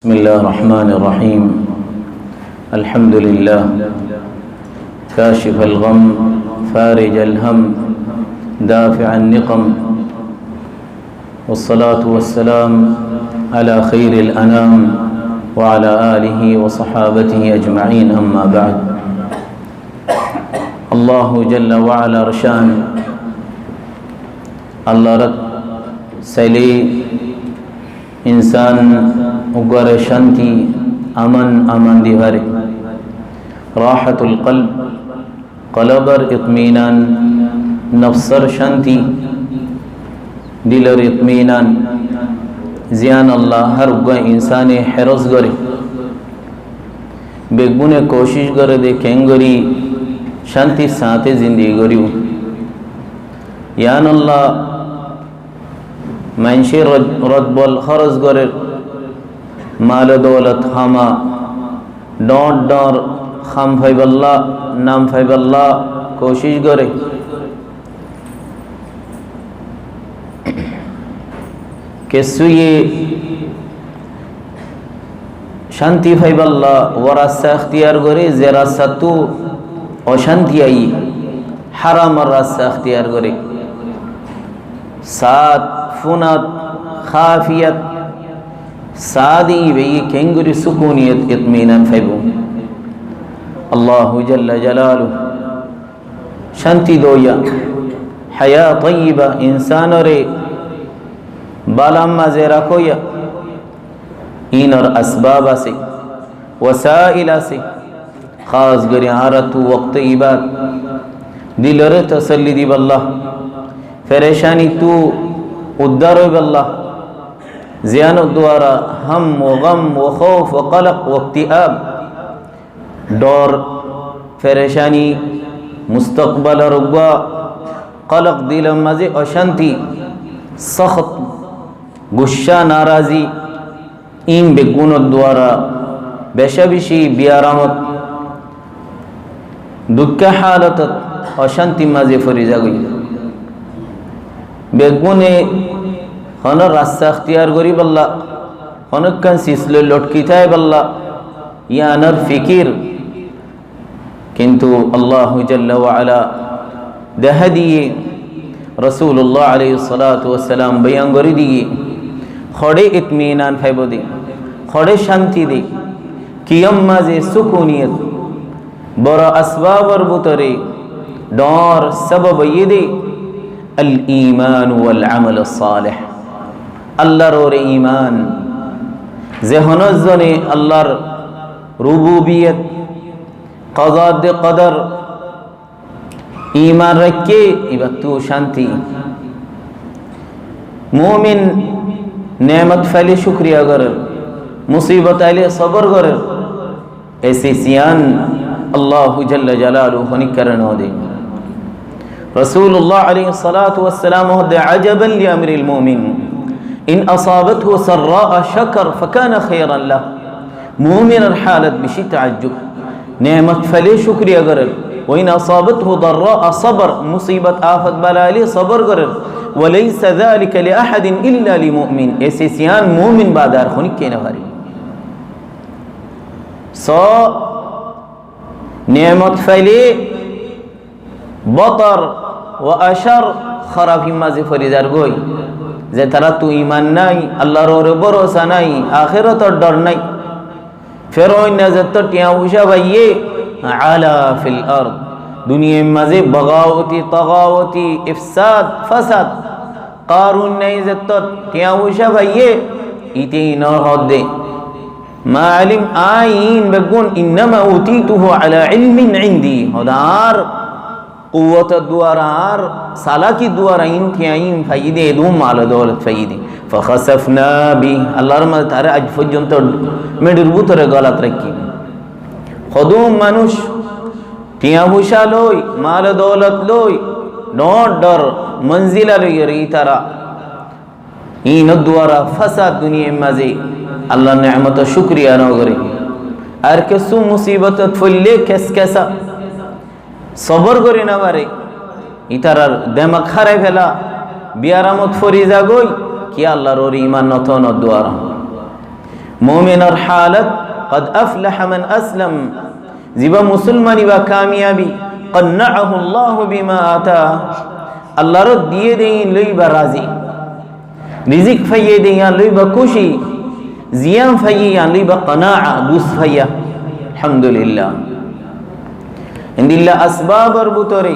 بسم الله الرحمن الرحيم الحمد لله كاشف الغم فارج الهم دافع النقم والصلاة والسلام على خير الأنام وعلى آله وصحابته أجمعين أما بعد الله جل وعلا رشان الله رد سيلي इंसान उगर शांति अमन अमन दिवारे राहतुल कल्ब कलबर इत्मीनान नफ्सर शांति दिलर इत्मीनान जियान अल्लाह हर उगा इंसान हेरस करे बेगुने कोशिश करे दे केंगरी शांति साथे जिंदगी करियो यान अल्लाह मानशे रद्बल खरच करे माल दौलत खामा डॉट डर खाम फाइबल्ला नाम फाइबल्ला कोशिश करे केसुये शांति फाइबल्ला व रास्ता अख्तियार करे जे रास्ता तो अशांति आई हराम रास्ता अख्तियार करे सात फुनत खाफियत सादी वे केंगुरी सुकूनियत इत्मीनान फैबू अल्लाह जल्ल जलालु शांति दोया हया तय्यबा इंसान रे बालाम्मा जे रखोया इन और असबाब से वसाइल से खास गरी आरतु वक्त इबाद दिल रे तसल्ली दी बल्ला परेशानी तू उद्धार बल्लाह ज़ियान द्वारा हम व गम व खौफ व क़लक़ व इक्तिआब डर परेशानी मुस्तक़बल रुगवा क़लक़ दिल मज़े अशांति सख्त गुस्सा नाराज़ी इन बेगुन द्वारा बेशबिशी बियारामत दुख हालत अशांति मज़े फरीजा गई बेगुने हन रास्ता अख्तियार करी बल्ला हनक्कन सिसले लटकी थाय बल्ला यानर फिकिर किंतु अल्लाह जल्ल व अला दह दिए रसूलुल्लाह अलैहि सलातु वस्सलाम बयान करी दिए खड़े इत्मीनान फाइबो दे खड़े शांति दे कियम माजे सुकूनियत बरा असबाबर बुतरे डर सबब ये दे अल ईमान वल अमल सालिह अल्लाहर और ईमान जहनत जने अल्लाहर रुबूबियत क़ज़ा दे क़दर ईमान रखे इबतु शांति मोमिन नेमत फैले शुक्रिया कर मुसीबत आले सब्र कर ऐसे सियान अल्लाह जल्ल जलालुहु निकरन दे रसूलुल्लाह अलैहि सलातु वस्सलाम कहते अजबन लिअम्रिल मोमिन इन असाबतहु सर्रा शकर फकान खैरन लह मोमिन हालत बिशी तअज्जुब नेमत फले शुक्रिया करल व इन असाबतहु दर्रा सबर मुसीबत आफत बलाली सबर करल वलैस ज़ालिका लिअहदिन इल्ला लिमुमिन ऐसे सियान मोमिन बादार खुनिक के नहरी सो नेमत फले बतर व अशर खराब हिम्मा फरीदार गोई जे तारा तू ईमान नाई अल्लाहर ओरे भरोसा नाई आखिरत डर नाई फिर नजर टिया उषा भाइये आला फिल अर्द दुनिया मजे बगावती तगावती इफसाद फसाद कारून नहीं जत टिया उषा भाइये इते न होदे मालिम आइन बगुन इन्नमा उतीतुहु अला इल्मिन इंदी होदार कुव्वत द्वारार साला की द्वारा इन थियाइन फायदे दो माल दौलत फायदे फखसफना बि अल्लाहर मद तारे आज पर्यন্ত মেডুর ভিতরে গলাত রাখি খদুম মানুষ টিয়া পয়সা লই মাল দৌলত লই নট ডর মঞ্জিলা লই তারা ইন দ্বারা ফাসাদ দুনিয়া মাঝে আল্লাহর নিয়ামত শুকরিয়া না করে আর কিছু মুসিবত ফলে কেসকেসা সবর করি না পারে ইতারার দেমাগ খারাপ ফেলা বিয়ারামত ফরিজা গই कि अल्लाहर और ईमान नथन द्वारा মুমিনের হালত قد أفلح من أسلم জিবা মুসলমানি বা কামিয়াবি قنعه الله بما آتاه আল্লাহর দিয়ে দেই লইবা রাজি রিজিক ফাইয়ে দেই লইবা খুশি জিয়াম ফাইয়ে লইবা قناعة বুস ফাইয়া আলহামদুলিল্লাহ ইন্দিল্লা আসবাবর বুতরে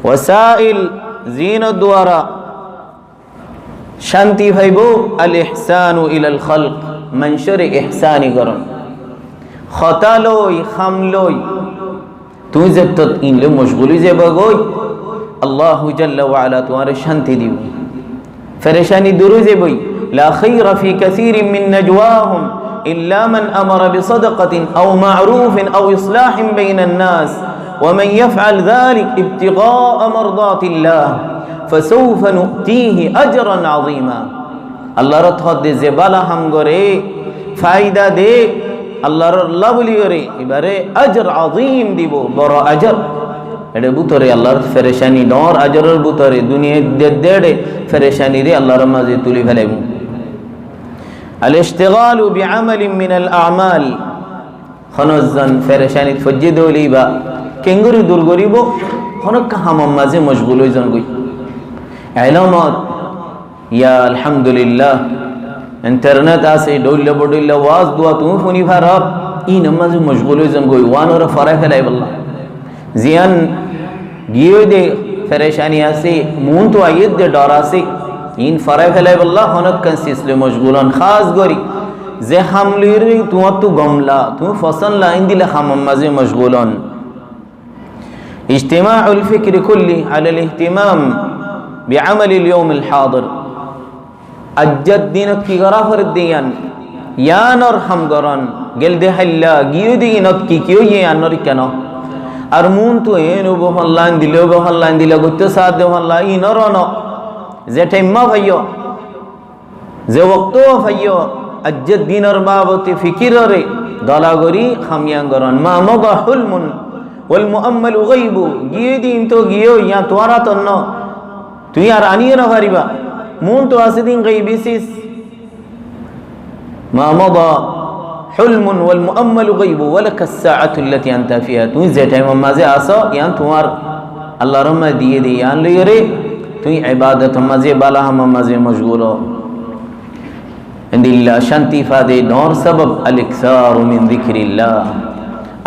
ওয়াসাইল জিনত দ্বারা শান্তি ভাইব আল ইহসানু ইলাল খালক মানুষের ইহসানি করন খতালই খামলই তুই যে তো ইনলে মশগুলি যে বগই আল্লাহু জাল্লা ওয়া আলা তোমার শান্তি দিব ফেরেশানি দূর যে বই লা খায়রা ফি কাসীরিন মিন নাজওয়াহুম ইল্লা মান আমারা বিসাদাকাতিন আও মা'রুফিন আও ইসলাহিন বাইনান নাস ওয়া মান ইয়াফআল যালিক ইবতিগাআ মারদাতিল্লাহ ফাসাউফা নু'তিহি আজরান আযীমা আল্লাহর থদে যে বালা হাম করে ফায়দা দে আল্লাহর লাভলি করে এবারে আজর আযীম দিব বড় আজর এডে বুতরে আল্লাহর ফেরেশানি ডর আজরের বুতরে দুনিয়া দেড়ে ফেরেশানি রে আল্লাহর মাঝে তুলি ফেলাইব আল ইশতিগালু বিআমালিন মিনাল আ'মাল খনজন ফেরেশানি ফজ্জে দলিবা কেঙ্গুরি দূর করিব খনক হামাম মাঝে মশগুল হইজন গই ইলমত ইয়া আলহামদুলিল্লাহ ইন্টারনেট আছে ডইলে বডইলে ওয়াজ দুয়া তুমি শুনি ভারব ই নামাজে মশগুল হইজন গই ওয়ানর ফরাই ফেলাই বল্লা জিয়ান গিয়ে দে ফেরেশানি আছে মুন তো আইদ দে ডর আছে ইন ফরাই ফেলাই বল্লা হনক কনসিসলে মশগুলন খাস গরি যে হামলির তোমার তো গমলা তুমি ফসল লাইন দিলে হামাম মাঝে মশগুলন ইজতিমাউল ফিকরি কুল্লি আলাল ইহতিমাম بعمل اليوم الحاضر اجد دينك کی غرا فرد دیان یا نور ہم گران گل دے حلا گیو دینت کی کیو یہ انور کنا ارمون تو اینو بہلان دلو بہلان دلا گت ساتھ دے ہلا ای نورن زے ٹائم بھائیو زے وقتو بھائیو اجد دینر بابت فکر رے دلا گری خمیان گران ما مضى حلم والمؤمل غیب گیو دین تو گیو یا توارا تو نو তুই আর আনিয়ে না পারিবা মন তো আছে দিন গাইবিসিস মা মাদা হুলমুন ওয়াল মুআম্মালু গায়বু ওয়ালাকা আস-সাআতু আল্লাতী আনতা ফিহা তুই যে টাইম মাঝে আসো ইয়ান তোমার আল্লাহর রহমত দিয়ে দি ইয়ান লইরে তুই ইবাদত মাঝে বালাহাম মাঝে মশগুল ইনদিল্লা শান্তি ফাদে নর সবব আল-ইকসার মিন যিকরিল্লাহ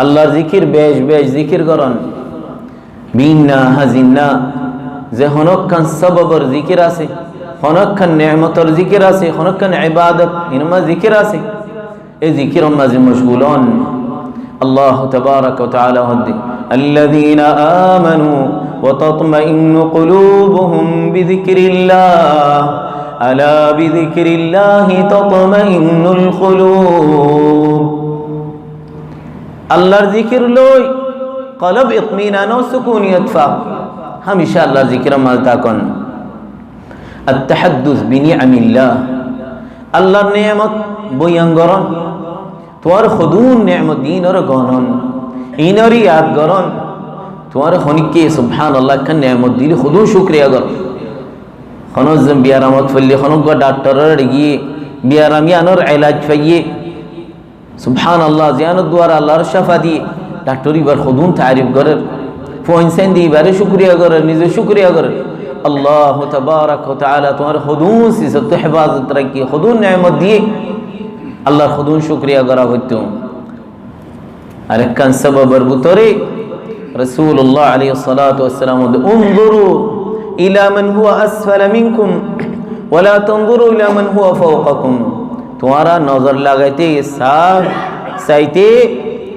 আল্লাহর জিকির বেশ বেশ জিকির করন বিনা হাজিনা যে হনকান সববর জিকির আছে হনকান নেয়ামতর জিকির আছে হনকান ইবাদত ইনমা জিকির আছে এই জিকির মাঝে মশগুলন আল্লাহ তাবারাক ওয়া তাআলা হদি আল্লাযীনা আমানু ওয়া তাতমাইন্নু কুলুবুহুম বিযিকরিল্লাহ আলা বিযিকরিল্লাহি তাতমাইন্নুল কুলুব আল্লাহর জিকির লই কলব ইতমিনান ও সুকুনিয়ত ফা हमेशा अल्लाह जिक्र मलता कन अत्तहद्दुस बिनिअमिल्लाह अल्लाह नेमत बयान तोर खुदून नेमत दीन और गनन इनरी याद गरन तोर खनिके सुभान अल्लाह का नेमत दिल खुदू शुक्रिया कर खनोज बियारामत फल्ली खनोग डॉक्टर रगी बियारामी अनर इलाज फये सुभान अल्लाह जियानत द्वारा अल्लाह शफा दी डॉक्टरी बर खुदून तारीफ कर फोइंसें दी बारे शुक्रिया कर निजे शुक्रिया कर अल्लाह तबारक व तआला तुम्हारे खुदून से सब तो हिफाजत रखी खुदून नेमत दिए अल्लाह खुदून शुक्रिया करा होते हो अरे कन सबब बरबुतरे रसूलुल्लाह अलैहि सल्लल्लाहु अलैहि वसल्लम उन्जुरु इला मन हुवा अस्फल मिनकुम वला तंजुरु इला मन हुवा फौककुम तुम्हारा नजर लगाते साफ साइते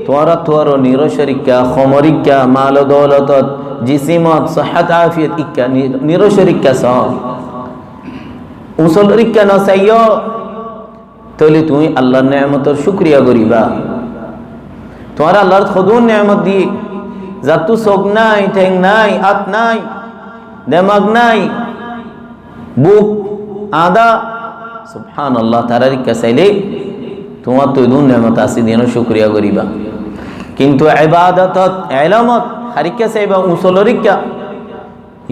तुम्हारा तोरो निरो शरीका खमरिका माल दौलत जिस्मत सेहत आफियत इक्का निरो शरीका सा उसल रिका न सयो तोले तुई अल्लाह नेमतर शुक्रिया करिबा तुम्हारा अल्लाह खुदून नेमत दी जातु सोग नाई ठेंग नाई आत नाई दिमाग नाई बुक आदा सुभान अल्लाह तारा रिका सैले तुम्हारा तो दून नेमत आसी देनो शुक्रिया करिबा किंतु इबादत इलमत हरिका सेबा उसलरिका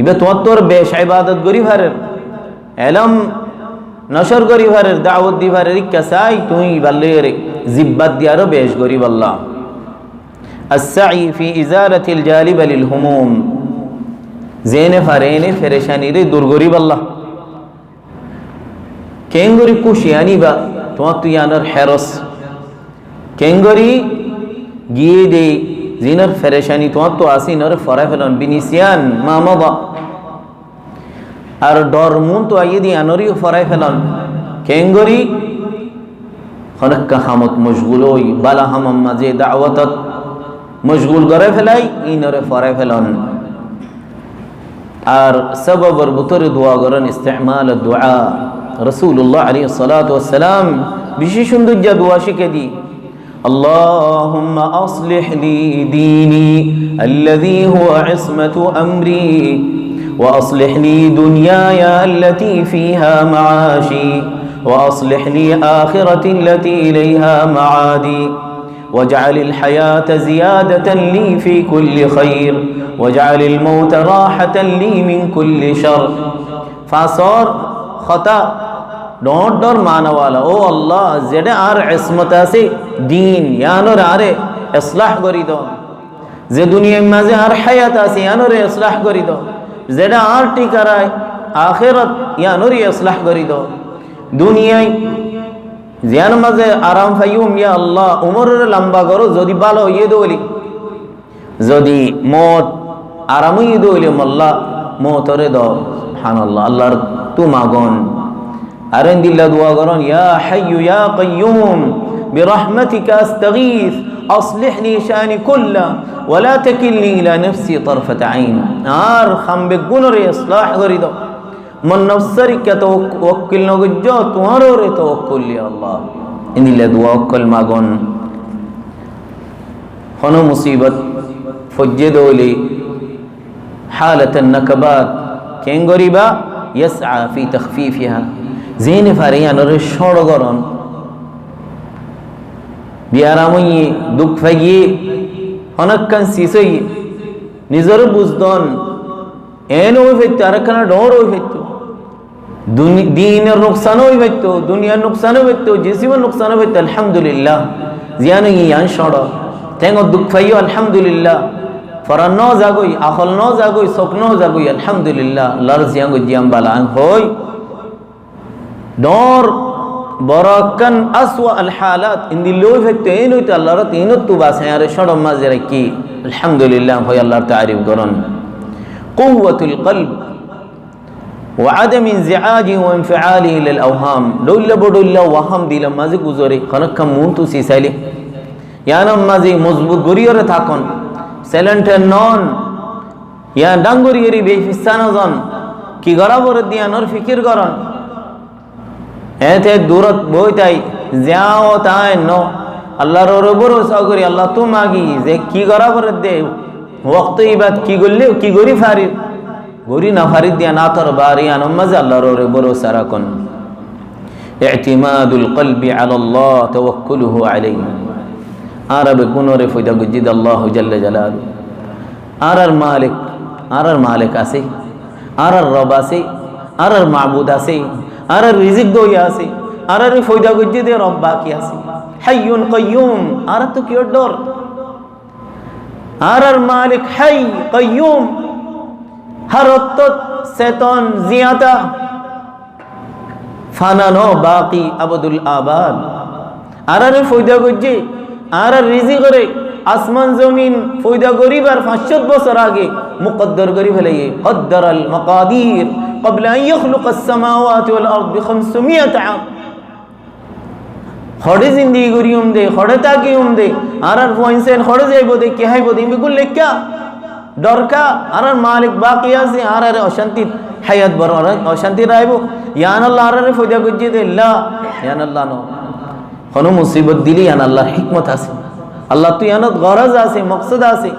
इबे तोर बेश इबादत गरी भारे इलम নশর গরিবারের দাওয়াত দিবারের ইচ্ছা চাই তুই বাল্লের জিব্বাত দিয়ারও বেশ গরিব আল্লাহ السعي في إزالة الجالب للهموم زين فرين فرشاني ري دور غريب الله كينغوري كوشياني با تواتو يانر حرس كينغوري جيدي زينر فرشاني تواتو آسي نر فرافلون بنسيان ما مضى আর ডরমুন তো আইয়ে দিয়ে আনরি ফরাইফেলন কেঙ্গরি খনক্কা হামত মশগুল ওই বালা হামাম মাঝে দাওয়াতত মশগুল করে ফেলাই ইনরে ফরাই ফেলন আর সববর বুতরে দোয়া করেন ইস্তেমাল দোয়া রাসূলুল্লাহ আলাইহিস সালাতু ওয়াস সালাম বিশেষ সুন্দর দোয়া শিখে দি اللهم أصلح لي ديني الذي هو عصمة أمري وأصلح لي دنياي التي فيها معاشي وأصلح لي آخرتي التي إليها معادي واجعل الحياة زيادة لي في كل خير واجعل الموت راحة لي من كل شر فصار خطأ don't dor माना वाला ओ अल्लाह जेडे आर इस्मत से दीन यानो रे इस्लाह करी दो जे दुनिया में जे आर हयात से यानो रे इस्लाह करी दो जेडे आर टिकाराय आखिरत यानो रे इस्लाह करी दो दुनिया জিয়ান মাঝে আরাম ফাইয়ুম ইয়া আল্লাহ উমরের লম্বা করো যদি ভালো ইয়ে দোলি যদি মত আরাম ইয়ে দোলি মোল্লা মতরে দাও সুবহানাল্লাহ আল্লাহর তু মাগন আরেন দিল্লা দোয়া করন ইয়া হাইয়ু ইয়া কাইয়ুম বিরহমাতিকা আস্তাগীথ اصلح لي شاني كله ولا تكلني الى نفسي طرفه عين আর খামবে গুনরে ইসলাহ করি দাও मन नफ्सरी क्या तो वक्किल नो जो तुम्हारो रे तो वक्कुल या अल्लाह इनिले दुआ वक्कल मागोन खनो मुसीबत फज्जे दोली हालत النكبات केन गरीबा يسعى في تخفيفها زين فاريا नरे छोड़ गरन बियारामई दुख फागी हनक्कन सिसई निजर बुजदन एन ओय फेत अरकना डोर ओय फेत दीनेर नुकसान হইতো দুনিয়ার নুকসান হইতো জিসিমের নুকসান হইতো আলহামদুলিল্লাহ জিয়ানো ইয়ান শড় তেঙ্গ দুঃখ পাইও আলহামদুলিল্লাহ ফরান ন জাগই আখল ন জাগই সক ন জাগই আলহামদুলিল্লাহ আল্লাহর জিয়াঙ্গ জিয়াম বালা হই দর বরাকান আসওয়া আল হালাত ইনদি লই হইতো এই হইতো আল্লাহর তিনত তু বাসে আরে শড় মাঝে রাখি আলহামদুলিল্লাহ হই আল্লাহর তারিফ করন কুওয়াতুল কলব وعدم انزعاج وانفعاله للاوهام دوله بدوله وهم দিলা মাঝে গুজরে খনকা মন তো সিসাইলে ইয়ানাম মাঝে মজবুত গরিয়রে থাকুন সাইলেন্ট নন ইয়া ডাঙ্গরিয়রি বেফিসানা জন কি গরাবর দিয়ানোর ফিকির করন এতে দূরত বইতাই যাও তাই ন আল্লাহর উপর ভরসা করি আল্লাহ তো মাগি যে কি গরাবর দে ওয়াক্ত ইবাদ কি গল্লে কি গরি ফারি গরি না ফারিদ দিয়া না তোর বারিয়ান মাঝে আল্লাহর উপর ভরসা রাখুন ইতিমাদুল কলবি আলা আল্লাহ তাওয়াক্কুলুহু আলাইহি আরবে গুনরে ফয়দা গুজিদ আল্লাহ জাল্লা জালালু আর মালিক আছে আর রব আছে আর মাবুদ আছে আর রিজিক দই আছে আর ফয়দা গুজিদ রব বাকি আছে হাইয়ুন কাইয়ুম আর তো কি ডর আর মালিক হাই কাইয়ুম হরত সেতন জিয়াতা ফানানো বাকি আবদুল আবাদ আর ফয়দা গুজি আর রিজিক করে আসমান জমিন ফয়দা গরিবার 500 বছর আগে মুকদ্দর করি ফেলাইয়ে কদ্দারাল মাকাদির قبل ان يخلق السماوات والارض ب 500 عام খড়ে জিন্দেগি করিম দে খড়ে তাকিম দে আর ফয়সেন খড়ে যাইবো দে কি হাইবো দে বিগুল লেখা দরকা আর মালিক বাকি আছে আর অশান্তি হায়াত বড় অশান্তি রাইবো ইয়ান আল্লাহ আর ফয়দা গুজি দে লা ইয়ান আল্লাহ নো কোন মুসিবত দিলি ইয়ান আল্লাহর হিকমত আছে আল্লাহ তুই ইয়ানত গরজ আছে মকসদ আছে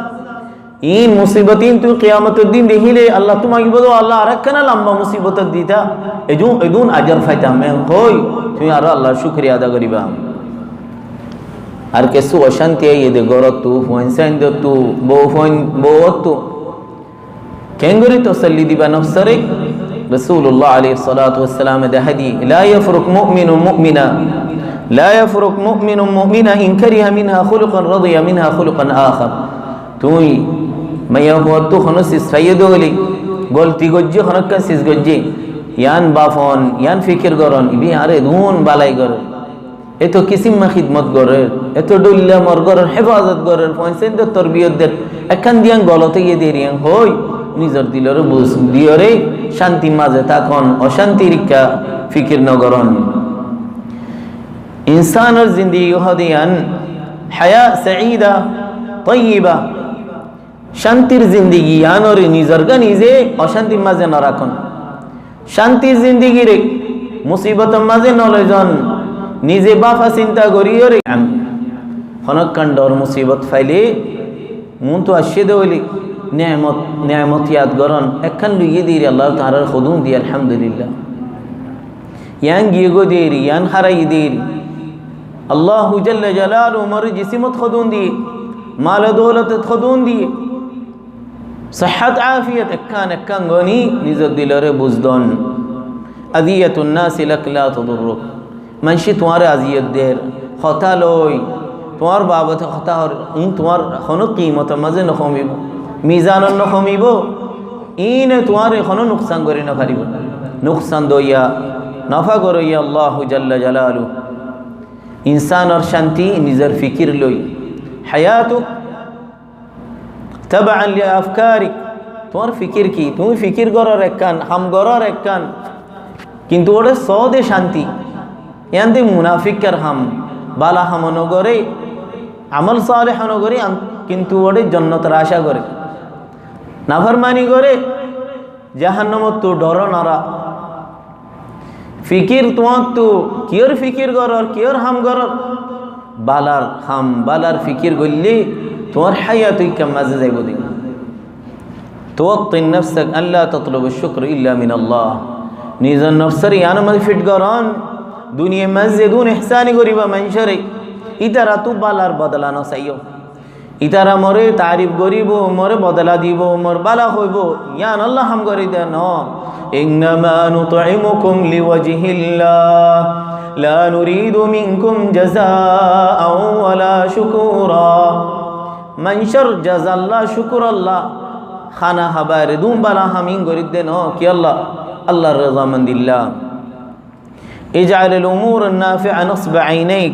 ইন মুসিবতিন তুই কিয়ামতের দিন দেখিলে আল্লাহ তোমাকে বলো আল্লাহ আরেকখানা লম্বা মুসিবত দিতা এজুন আজর ফাইতাম কই তুই আর আল্লাহর শুকরিয়া আদা করিবা আর কিছু অশান্তি এই দে গরত তু ফোনসাইন দে তু বউ তু কেঙ্গরি তসল্লি দিবা নফসরে রাসূলুল্লাহ আলাইহিস সালাতু ওয়াস সালাম দেহাদি লা ইয়াফরুক মুমিনুন মুমিনা লা ইয়াফরুক মুমিনুন মুমিনা ইন কারিহা মিনহা খুলুকান রাদিয়া মিনহা খুলুকান আখার তুই মাইয়া হতো খনসিস ফাইদোলি গলতি গজ্জি খনকা সিস গজ্জি ইয়ান বাফন ইয়ান ফিকির গরন ইবি আরে দুন বালাই গর এতো কিসিমা খিদমত গরের এতো ডুল্লা মর গরের হেফাজত গরের পয়সেন তো তরবিয়ত দের একখান দিয়ান গলতে গিয়ে দেরিয়ান হই নিজের দিলরে বুঝ দিয়রে শান্তি মাঝে তখন অশান্তি রিক্কা ফিকির নগরন ইনসানের জিন্দেগি হদিয়ান হায়া সাঈদা তাইয়্যিবা শান্তির জিন্দেগি আনরে নিজের গা নিজে অশান্তির মাঝে ন রাখন শান্তির জিন্দেগি রে মুসিবতের মাঝে নলয়জন নিজে বাফা চিন্তা করিও রে হনকান ডর মুসিবত ফাইলে মন তো আসে দেওয়ালি নেয়ামত ইয়াদ গরন একখান লুইয়ে দিয়ে আল্লাহ তাহার খুদুম দিয়ে আলহামদুলিল্লাহ ইয়ান গিয়ে গো দিয়ে ইয়ান হারাই দিয়ে আল্লাহ জাল্লা জালালু মর জিসিমত খুদুম দিয়ে মাল দৌলত খুদুম দিয়ে صحت عافية একখান গনি নিজের দিলরে বুঝদন আদিয়াতুন নাস লাক লা তুদুরুক মানসি তোমার আজিয়ত দের কথা লই তোমার বাবতে কথা তোমার কোনো কিমত মাঝে নকমিব মিজান নকমিব ইনে তোমার এখনো নুকসান করি না পারিব নুকসান দইয়া নফা করইয়া আল্লাহু জাল্লা জালালু ইনসানর শান্তি নিজের ফিকির লই হায়াতুক তাবাআন লিআফকারিক তোমার ফিকির কি তুমি ফিকির করার একখান হাম করার একখান কিন্তু ওটা সদে শান্তি ইয়ান্তে মুনাফিকার হাম বালা হাম নগরে আমল সালেহ নগরে কিন্তু ওটা জান্নাতের আশা করে নাফরমানি করে জাহান্নামত তো ডর নারা ফিকির তোমার তো কিয়র ফিকির করার কিয়র হাম করার বালার হাম বালার ফিকির করলে তোমার হায়াত মাঝে যাইব দিন توطن نفسك ألا تطلب الشكر إلا من الله নিজের নফসের ইয়ান মাঝে ফিট করন দুনিয়া মাঝে দুন ইহসানি করিবা মানুষরে ইতারা তু বালার বদলা ন চাইও ইতারা মরে তারিফ করিব মরে বদলা দিব মোর বালা হইব ইয়ান আল্লাহ হাম করি দে ন ইন্নামা নুতঈমুকুম লিওয়াজহিল্লাহ লা নুরিদু মিনকুম জাযাআও ওয়ালা শুকুরা মানুষের জাযাল্লাহ শুকুর আল্লাহ খানা হাবার দুম বালা হামিন করি দে ন কি আল্লাহ আল্লাহর রাযামন্দিল্লাহ ইজআল উমুর নাফিআ নসব আইনাইক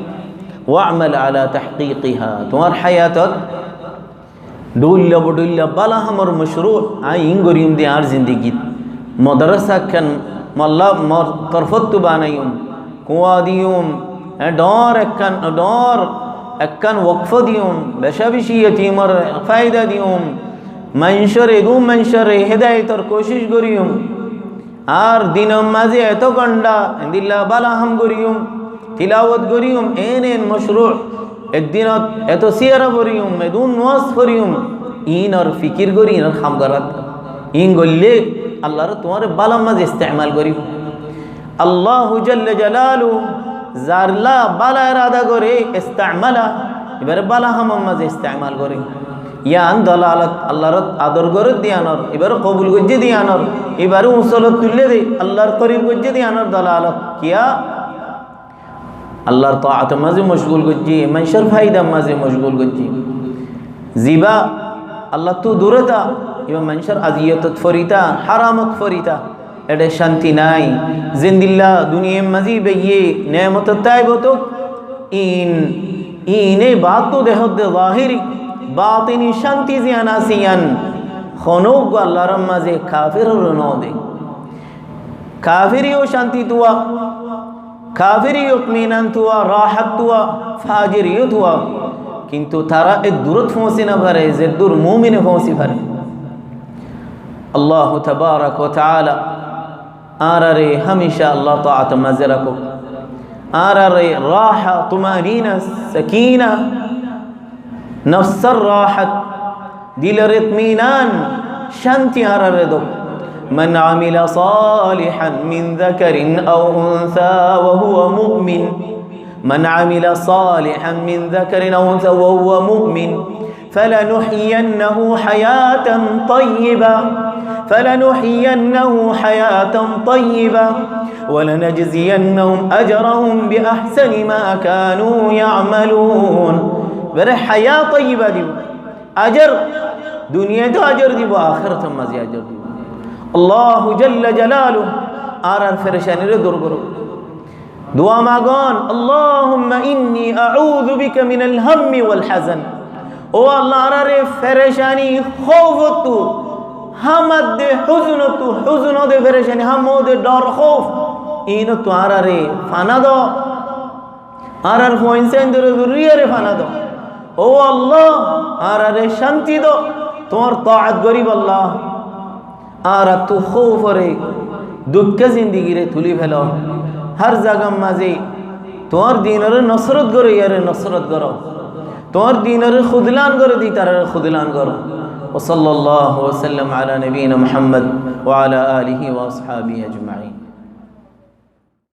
ওয়া'মাল আলা তাহকীকিহা তোমার হায়াতত ডুল্লা বালা হামর মশরু আইন গরিম দি আর জিন্দেগি মাদ্রাসা খান মাল্লা মর তরফত বানাইম কুয়া দিউম ডর একখান ওয়াকফ দিউম বেশাবিশি ইয়তিমর ফায়দা দিউম মানুষরে হেদায়তর কোশিশ করিউম আর দিনম মাঝে এত গন্ডা দিল্লা বালা হাম করিউম তিলাওয়াত করিউম এন মশরু একদিনত এত সিয়ারা করিউম এদুন ওয়াজ করিউম ইন আর ফিকির করি ইন আর খাম করাত ইন গল্লে আল্লাহর তোমার বালা মাঝে ইস্তেমাল করিব আল্লাহু জাল্লা জালালু জারলা বালা ইরাদা করে ইস্তেমালা এবারে বালা হাম মাঝে ইস্তেমাল করে ইয়ান দলালত আল্লাহর আদর করে দিয়ানর এবারে কবুল গজ্জে দিয়ানর এবারে উসলত তুললে দে আল্লাহর করিব গজ্জে দিয়ানর দলালত কিয়া আল্লাহর তাআত মাঝে মশগুল গজ্জে মানুষের ফায়দা মাঝে মশগুল গজ্জে জিবা আল্লাহ তো দূরতা এবার মানুষের আজিয়ত ফরিতা হারামত ফরিতা এটা শান্তি নাই জিন্দিল্লাহ দুনিয়া মাঝে বেয়ে নেয়ামত তাইবত ইনে বাত তো দেহত জাহিরি বাতিনি শান্তি জিয়ান আসিয়ান খনক আল্লাহর মাঝে কাফিরর নদে কাফিরিও শান্তি তুয়া কাফিরিও ইতমিনান তুয়া রাহাত তুয়া ফাজিরিও তুয়া কিন্তু তারা এ দূরত পৌঁছে না পারে যে দূর মুমিনে পৌঁছে পারে আল্লাহ তাবারাক ওয়া তাআলা আরারে হামেশা আল্লাহ তাআত মাঝে রাখো আরারে রাহা তুমানিনা সাকিনা নফসর রাহাত দিলের ইতমিনান শান্তি আরারে দো من عمل صالحا من ذكر أو أنثى وهو مؤمن من عمل صالحا من ذكر أو أنثى وهو مؤمن فلنحيينه حياة طيبة فلنحيينه حياة طيبة ولنجزينهم أجرهم بأحسن ما كانوا يعملون بره حياة طيبة ديب أجر دنيا تو أجر ديب آخرة مزي أجر ديب الله جل جلاله آرار فرشاني ره دور کرو دعا ماغان اللهم إني أعوذ بك من الهم والحزن او الله آرار فرشاني خوفتو حمد دے حزن دے فرشانی ہمو دے ڈر خوف اینو تو آرارے فانا دو آرار فوئنسین دے ذریعہ رے فانا دو او اللہ آرارے شانتی دو تمہار طاعت گریب اللہ آرار تو خوف رے دکھ زندگی رے تلی پھیلو ہر جگہ مازے تمہار دین رے نصرت گرو یا رے نصرت گرو تمہار دین رے خودلان گرو دی تارا رے خودلان گرو وصلى الله وسلم على نبينا محمد وعلى آله وأصحابه أجمعين